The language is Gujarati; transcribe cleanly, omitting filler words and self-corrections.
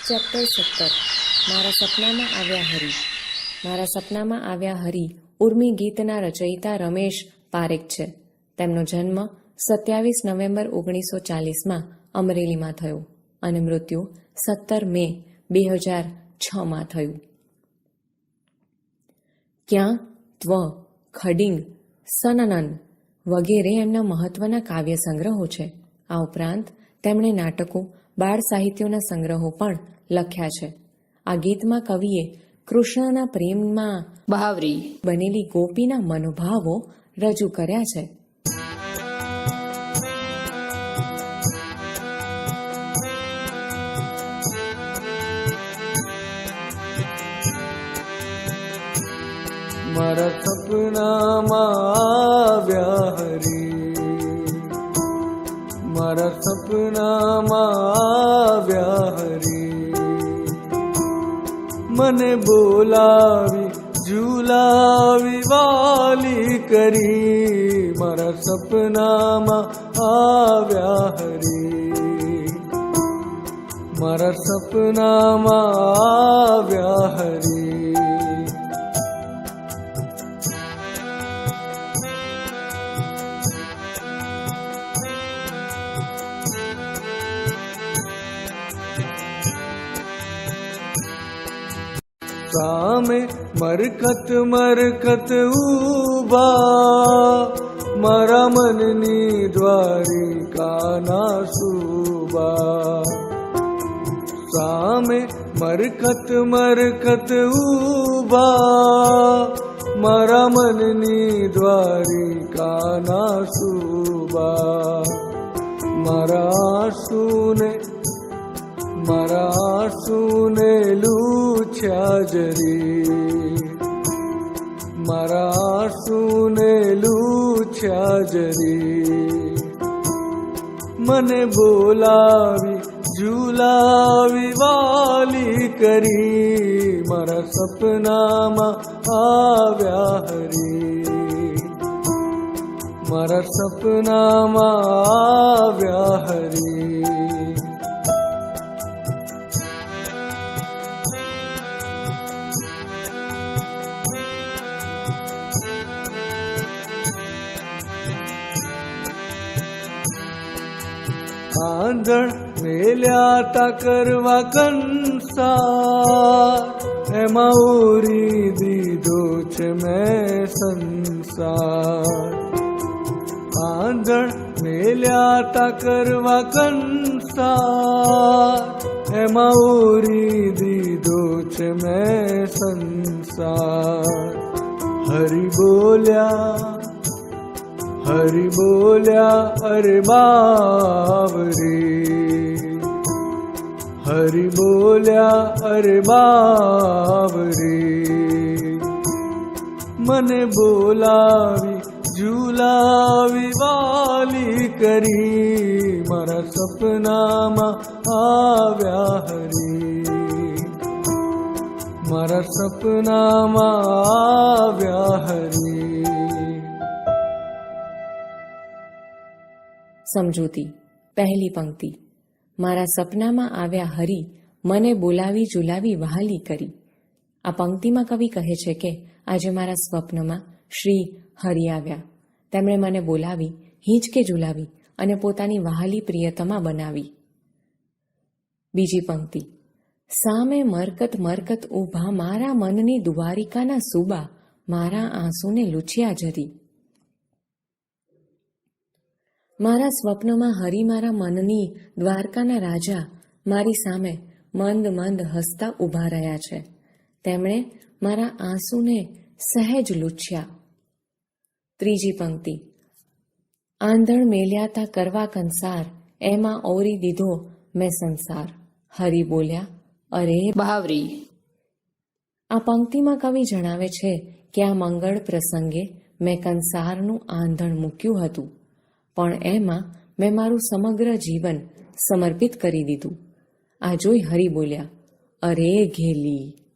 ચેપ્ટર 17 મારા સપનામાં આવ્યા હરી. મારા સપનામાં આવ્યા હરી ઉર્મી ગીતના રચયિતા રમેશ પારેખ છે. તેમનો જન્મ 27 નવેમ્બર 1940માં અમરેલીમાં થયો અને મૃત્યુ 17 મે 2006માં થયું. ક્યાં ત્વ, ખડિંગ, સનનન વગેરે એમના મહત્વના કાવ્ય સંગ્રહો છે. આ ઉપરાંત તેમણે નાટકો, બાળ સાહિત્યોના સંગ્રહો પણ લખ્યા છે. આ ગીતમાં કવિએ કૃષ્ણના પ્રેમમાં બહાવરી બનેલી ગોપીના મનોભાવો રજૂ કર્યા છે. મારા સપનામાં આવ્યા હરી, મારા સપનામાં આવ્યા હરી, મને બોલાવી ઝુલાવી વાલી કરી. મારા સપનામાં આવ્યા હરી, મારા સપનામાં આવ્યા હરી. સામે મરકત મરકત ઊભા, મારા મનની દ્વારિકાના શુભા. સામે મરકત મરકત ઊભા, મારા મનની દ્વારિકાના શુભા. મારા આંસુને લૂછ્યા જરી, મારા આંસુને લૂછ્યા જરી, મને બોલાવી ઝુલાવી વાલી કરી. મારા સપનામાં આવ્યા હરી, મારા સપનામાં આવ્યા હરી. આંધણ મેલ્યા તા કરવા કંસાર, એમાં ઓરી દીધો છે મેં સંસાર. આંધણ મેલ્યા તા કરવા કંસાર, એમાં ઓરી દીધો છે મેં સંસાર. હરી બોલ્યા અરે બાવરી, હરી બોલ્યા અરે બાવરી, મને બોલાવી ઝુલાવી વાલી કરી. મારા સપનામાં આવ્યા હરી, મારા સપનામાં આવ્યા હરી. સમજૂતી. પહેલી પંક્તિ. મારા સપનામાં આવ્યા હરી, મને બોલાવી ઝુલાવી વહાલી કરી. આ પંક્તિમાં કવિ કહે છે કે આજે મારા સ્વપ્નમાં શ્રી હરિ આવ્યા. તેમણે મને બોલાવી, હિંચકે ઝુલાવી અને પોતાની વહાલી પ્રિયતમા બનાવી. બીજી પંક્તિ. સામે મરકત મરકત ઊભા, મારા મનની દ્વારિકાના સુબા, મારા આંસુને લૂછ્યા જરી. મારા સ્વપ્નમાં હરિ મારા મનની દ્વારકાના રાજા મારી સામે મંદ મંદ હસતા ઊભા રહ્યા છે. તેમણે મારા આંસુને સહેજ લૂછ્યા. ત્રીજી પંક્તિ. આંધણ મેલ્યા તા કરવા કંસાર, એમાં ઓરી દીધો મેં સંસાર. હરિ બોલ્યા અરે બાવરી. આ પંક્તિમાં કવિ જણાવે છે કે આ મંગળ પ્રસંગે મેં કંસારનું આંધણ મૂક્યું હતું, પણ એમાં મેં મારું સમગ્ર જીવન સમર્પિત કરી દીધું. આ જોઈ હરિ બોલ્યા અરે ઘેલી.